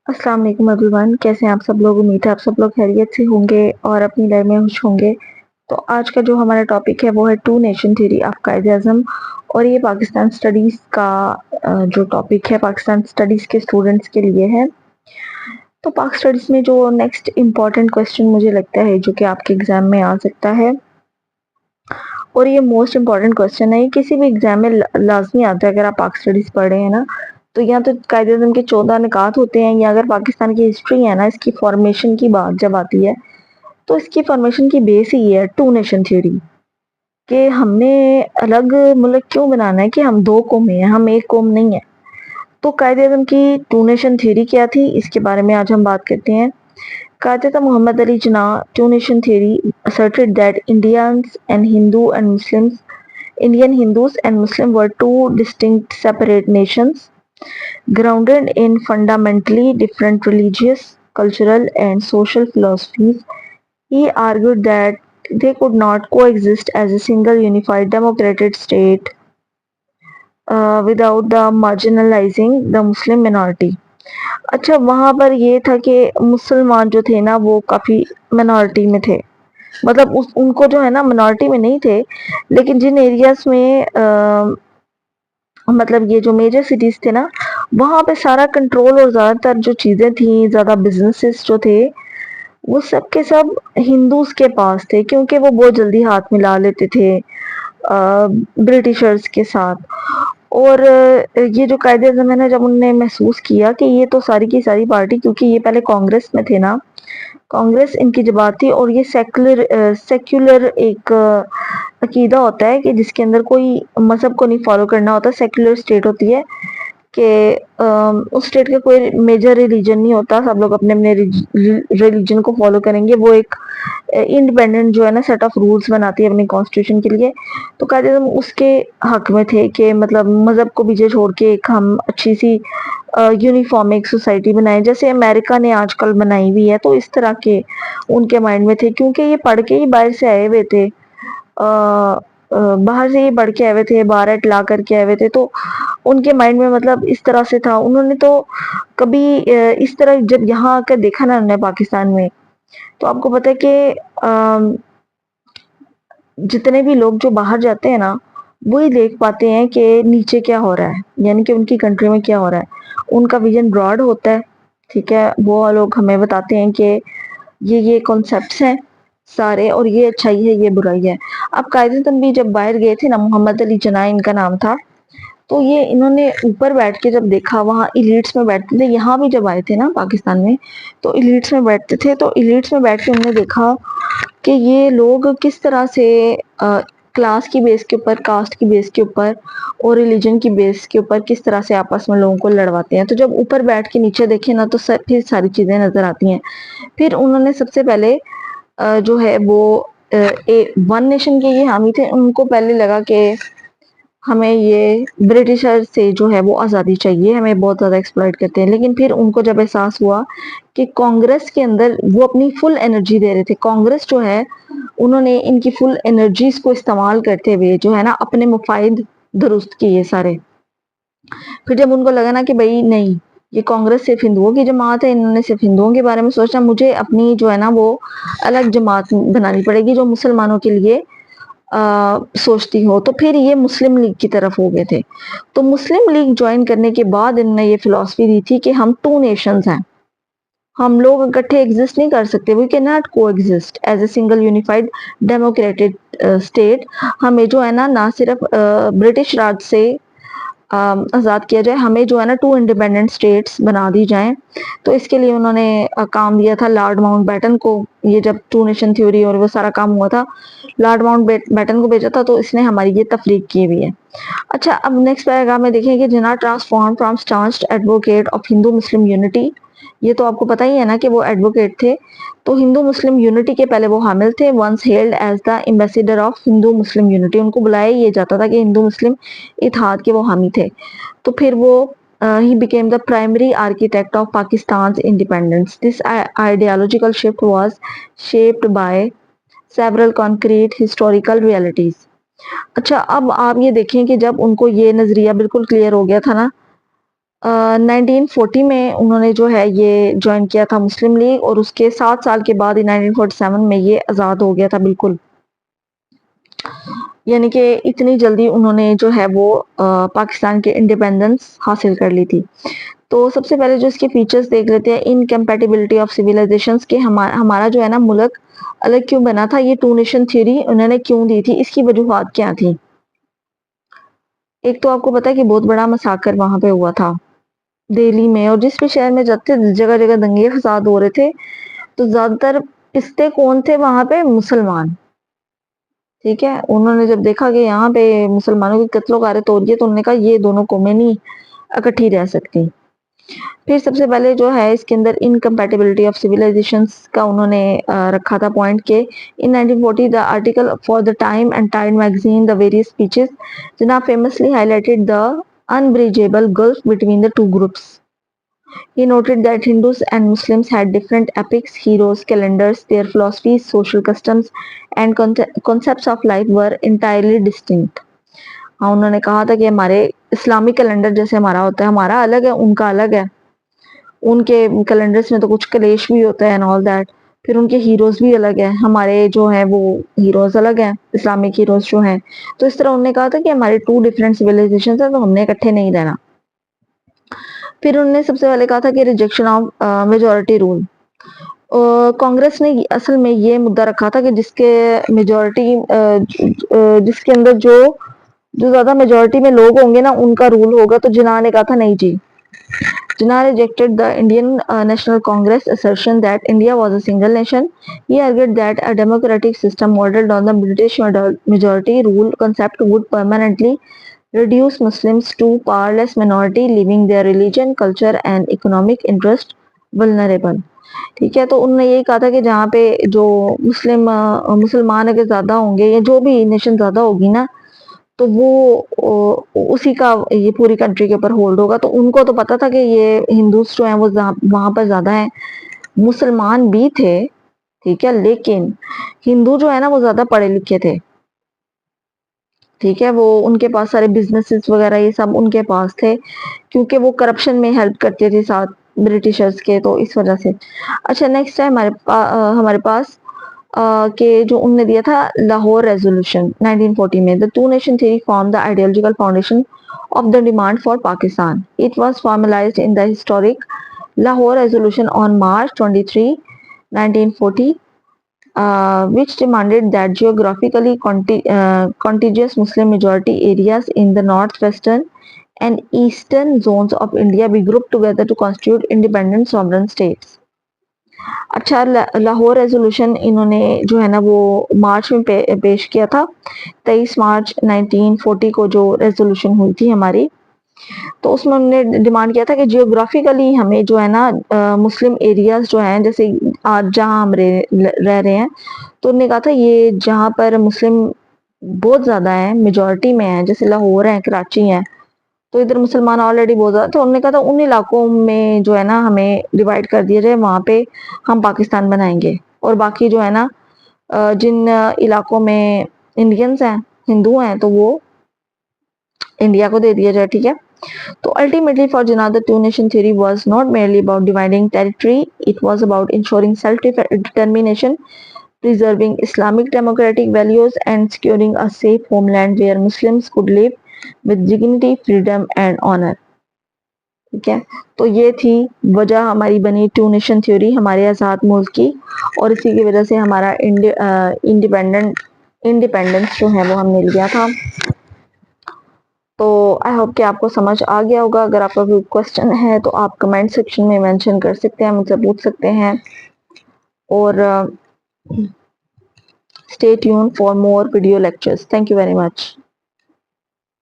अस्सलाम वालेकुम एवरीवन, कैसे हैं आप सब लोग। उम्मीद है आप सब लोग खैरियत से होंगे और अपनी लाइफ में खुश होंगे। तो आज का जो हमारा टॉपिक है वो है two nation theory of Quaid-e-Azam. और ये पाकिस्तान स्टडीज़ का जो टॉपिक है पाकिस्तान स्टडीज़ के स्टूडेंट्स के लिए है। तो पाक स्टडीज़ में जो नेक्स्ट इम्पॉर्टेंट क्वेश्चन मुझे लगता है जो कि आपके एग्ज़ाम में आ सकता है, और ये मोस्ट इम्पॉर्टेंट क्वेश्चन है, ये किसी भी एग्जाम में लाजमी आता है। अगर आप पाक स्टडीज़ पढ़ रहे हैं ना, तो यहाँ तो कायदे-आज़म के 14 निकात होते हैं, या अगर पाकिस्तान की हिस्ट्री है ना, इसकी फॉर्मेशन की बात जब आती है, तो इसकी फॉर्मेशन की बेस ही ये है टू नेशन थ्योरी, कि हमने अलग मुल्क क्यों बनाना है, कि हम दो कौमें हैं, हम एक कौम नहीं है। तो कायदे-आज़म की टू नेशन थ्योरी क्या थी, इसके बारे में आज हम बात करते हैं। Qaeda Muhammad Ali Jinnah two nation theory asserted that Indian Hindus and Muslims were two distinct separate nations grounded in fundamentally different religious, cultural and social philosophies. He argued that they could not coexist as a single unified democratic state without the marginalizing the Muslim minority. अच्छा, वहाँ पर ये था कि मुसलमान जो थे ना वो काफ़ी मिनॉरिटी में थे। मतलब उनको जो है ना मिनॉरिटी में नहीं थे, लेकिन जिन एरियाज़ में मतलब ये जो मेजर सिटीज़ थे ना, वहाँ पे सारा कंट्रोल और ज़्यादातर जो चीज़ें थी, ज़्यादा बिज़नेसेस जो थे, वो सब के सब हिंदूज़ के पास थे, क्योंकि वो बहुत जल्दी हाथ मिला लेते थे ब्रिटिशर्स के साथ। और ये जो कायदे-आज़म है ना, जब उन्होंने महसूस किया कि ये तो सारी की सारी पार्टी, क्योंकि ये पहले कांग्रेस में थे ना, कांग्रेस इनकी जमात थी, और ये सेक्युलर एक अकीदा होता है कि जिसके अंदर कोई मज़हब को नहीं फॉलो करना होता। सेक्युलर स्टेट होती है कि उस स्टेट का कोई मेजर रिलीजन नहीं होता, सब लोग अपने अपने रिलीजन को फॉलो करेंगे। वो एक इंडिपेंडेंट जो है ना सेट ऑफ रूल्स बनाती है अपनी कॉन्स्टिट्यूशन के लिए। तो कायदे हम उसके हक में थे कि मतलब मज़हब को पीछे छोड़ के एक हम अच्छी सी यूनिफॉर्म एक सोसाइटी बनाए, जैसे अमेरिका ने आजकल बनाई हुई है। तो इस तरह के उनके माइंड में थे, क्योंकि ये पढ़ के ही बाहर से आए हुए थे, बाहर से ही पढ़ के आए हुए थे, बारह ला करके आए हुए थे। तो उनके माइंड में मतलब इस तरह से था। उन्होंने तो कभी इस तरह जब यहाँ आकर देखा ना उन्होंने पाकिस्तान में, तो आपको पता है कि जितने भी लोग जो बाहर जाते हैं ना, वही देख पाते हैं कि नीचे क्या हो रहा है, यानी कि उनकी कंट्री में क्या हो रहा है। उनका विजन ब्रॉड होता है, ठीक है। वो लोग हमें बताते हैं कि ये कॉन्सेप्ट्स हैं सारे, और ये अच्छाई है, ये बुराई है। अब कायदे भी जब बाहर गए थे ना, मोहम्मद अली जिन्ना इनका नाम था, तो ये इन्होंने ऊपर बैठ के जब देखा, वहाँ इलीट्स में बैठते थे। यहाँ भी जब आए थे ना पाकिस्तान में, तो इलीट्स में बैठते थे। तो इलीट्स में बैठ के उन्होंने देखा कि ये लोग किस तरह से क्लास की बेस के ऊपर, कास्ट की बेस के ऊपर और रिलीजन की बेस के ऊपर किस तरह से आपस में लोगों को लड़वाते हैं। तो जब ऊपर बैठ के नीचे देखे ना, तो फिर सारी चीज़ें नज़र आती हैं। फिर उन्होंने सबसे पहले जो है वो वन नेशन के ये हामी थे। उनको पहले लगा कि हमें ये ब्रिटिशर से जो है वो आज़ादी चाहिए, हमें बहुत ज़्यादा एक्सप्लॉइट करते हैं। लेकिन फिर उनको जब एहसास हुआ कि कांग्रेस के अंदर वो अपनी फुल एनर्जी दे रहे थे, कांग्रेस जो है उन्होंने इनकी फुल एनर्जीज को इस्तेमाल करते हुए जो है ना अपने मुफाइद दुरुस्त किए सारे। फिर जब उनको लगा ना कि भाई नहीं, ये कांग्रेस सिर्फ हिंदुओं की जमात है, इन्होंने सिर्फ हिंदुओं के बारे में सोचना, मुझे अपनी जो है ना वो अलग जमात बनानी पड़ेगी जो मुसलमानों के लिए सोचती हो। तो फिर ये मुस्लिम लीग की तरफ हो गए थे। तो मुस्लिम लीग ज्वाइन करने के बाद इन्होंने ये फिलॉसफी दी थी कि हम टू नेशंस हैं, हम लोग इकट्ठे एग्जिस्ट नहीं कर सकते, we can not coexist as a single unified democratic state. हमें जो है ना सिर्फ ब्रिटिश राज से आज़ाद किया जाए, हमें जो है ना टू इंडिपेंडेंट स्टेट्स बना दी जाएं। तो इसके लिए उन्होंने काम दिया था लॉर्ड माउंटबेटन को। ये जब टू नेशन थ्योरी और वो सारा काम हुआ था, लॉर्ड माउंटबेटन को भेजा था, तो इसने हमारी ये तफरीक की हुई है। अच्छा, अब नेक्स्ट पैराग्राफ में देखें कि Jinnah transform from staunchest advocate of Hindu Muslim unity, ये तो आपको पता ही है ना कि वो एडवोकेट थे। तो हिंदू मुस्लिम यूनिटी के पहले वो हामिल थे। Once held as the ambassador of Hindu Muslim unity, उनको बुलाया ये जाता था कि हिंदू मुस्लिम इत्तेहाद के वो हामी थे। तो फिर वो he became the primary architect of Pakistan's independence. This ideological shift was shaped by several concrete historical realities. अच्छा, अब आप ये देखें कि जब उनको ये नजरिया बिल्कुल क्लियर हो गया था ना, 1940 में उन्होंने जो है ये ज्वाइन किया था मुस्लिम लीग, और उसके 7 साल के बाद 1947 में ये आज़ाद हो गया था बिल्कुल। यानी कि इतनी जल्दी उन्होंने जो है वो पाकिस्तान के इंडिपेंडेंस हासिल कर ली थी। तो सबसे पहले जो इसके फीचर्स देख लेते हैं, इनकम्पैटिबिलिटी ऑफ सिविलाइजेशंस के हमारा जो है ना मुल्क अलग क्यों बना था, ये टू नेशन थ्योरी उन्होंने क्यों दी थी, इसकी वजूहात क्या थी। एक तो आपको पता है कि बहुत बड़ा मसाकर वहां पे हुआ था दिल्ली में, और जिस भी शहर में जाते जगह जगह दंगे फसाद हो रहे थे, तो ज्यादातर पिसते कौन थे वहां पे, मुसलमान। ठीक है, उन्होंने जब देखा कि यहाँ पे मुसलमानों की कत्लो गारत हो रही है, तो उन्होंने कहा ये दोनों कौमें नहीं इकट्ठी रह सकती। फिर सबसे पहले जो है इसके अंदर इनकम्पैटिबिलिटी ऑफ सिविलाइजेशंस का उन्होंने रखा था पॉइंट के in 1940 the article for the time and Time magazine the various speeches जनाब famously highlighted the unbridgeable gulf between the two groups. He noted that Hindus and Muslims had different epics, heroes, calendars, their philosophies, social customs, and concepts of life were entirely distinct. हाँ, उन्होंने कहा था कि हमारे Islamic calendar जैसे हमारा होता है, हमारा अलग है, उनका अलग है। उनके कैलेंडर्स में तो कुछ कलेश भी होता है एंड ऑल दैट। फिर उनके हीरोज भी अलग है, हमारे जो है वो हीरोज अलग हैं, इस्लामिक हीरोज जो हैं। तो इस तरह उन्होंने कहा था कि हमारे टू डिफरेंट सिविलाइजेशन है, तो हमने इकट्ठे नहीं रहना। फिर उन्होंने सबसे पहले कहा था कि rejection of majority rule. Congress ने असल में ये मुद्दा रखा था कि जिसके मेजोरिटी जिसके अंदर जो जो ज्यादा मेजोरिटी में लोग होंगे ना, उनका रूल होगा। तो जिन्ना ने कहा था नहीं जी। Jinnah rejected the Indian National Congress assertion that India was a single nation. He argued that a democratic system modeled on the British majority rule concept would permanently reduce Muslims to powerless minority, leaving their religion, culture and economic interest vulnerable. ठीक है, तो उन्होंने यही कहा था कि जहाँ पे जो मुसलमान अगर ज्यादा होंगे या जो भी नेशन ज्यादा होगी ना, तो वो उसी का ये पूरी कंट्री के ऊपर होल्ड होगा। तो उनको तो पता था कि ये हिंदूज जो हैं वो वहां पर ज्यादा हैं, मुसलमान भी थे, ठीक है, लेकिन हिंदू जो है ना वो ज्यादा पढ़े लिखे थे। ठीक है, वो उनके पास सारे बिजनेसेस वगैरह ये सब उनके पास थे, क्योंकि वो करप्शन में हेल्प करते थे साथ ब्रिटिशर्स के, तो इस वजह से। अच्छा, नेक्स्ट है हमारे पास के जो उनने दिया था लाहौर रेजोल्यूशन 1940 में। The two nation theory form the ideological foundation of the demand for Pakistan. It was formalised in the historic Lahore resolution on March 23 1940, which demanded that geographically contiguous Muslim majority areas in the northwestern and eastern zones of India be grouped together to constitute independent sovereign states. अच्छा, Lahore resolution इन्होंने जो है ना वो मार्च में पेश किया था, 23 मार्च 1940 को जो रेजोल्यूशन हुई थी हमारी। तो उसमें उन्होंने डिमांड किया था कि जियोग्राफिकली हमें जो है ना मुस्लिम एरियाज जो हैं, जैसे आज जहाँ हम रह रहे हैं, तो उन्होंने कहा था ये जहाँ पर मुस्लिम बहुत ज्यादा है, मेजोरिटी में है, जैसे लाहौर है, कराची है, तो इधर मुसलमान ऑलरेडी बहुत ज्यादा। तो उन्होंने कहा था उन इलाकों में जो है ना हमें डिवाइड कर दिया जाए, वहां पे हम पाकिस्तान बनाएंगे, और बाकी जो है ना जिन इलाकों में इंडियंस हैं, हिंदू हैं, तो वो इंडिया को दे दिया जाए। ठीक है, तो ultimately for Jinnah the two nation theory was not merely about dividing territory, it was about ensuring self determination, preserving Islamic democratic values and securing a safe homeland where Muslims could live with dignity, freedom and honor. ठीक है, तो ये थी वजह हमारी बनी to nation theory हमारे आज़ाद मुल्क की, और इसी की वजह से हमारा इंडिपेंडेंस जो है वो हमने लिया था। तो आई होप कि आपको समझ आ गया होगा। अगर आपका कोई क्वेश्चन है तो आप कमेंट सेक्शन में मेंशन कर सकते हैं, मुझसे पूछ सकते हैं। और stay tune for more video lectures. Thank you very much.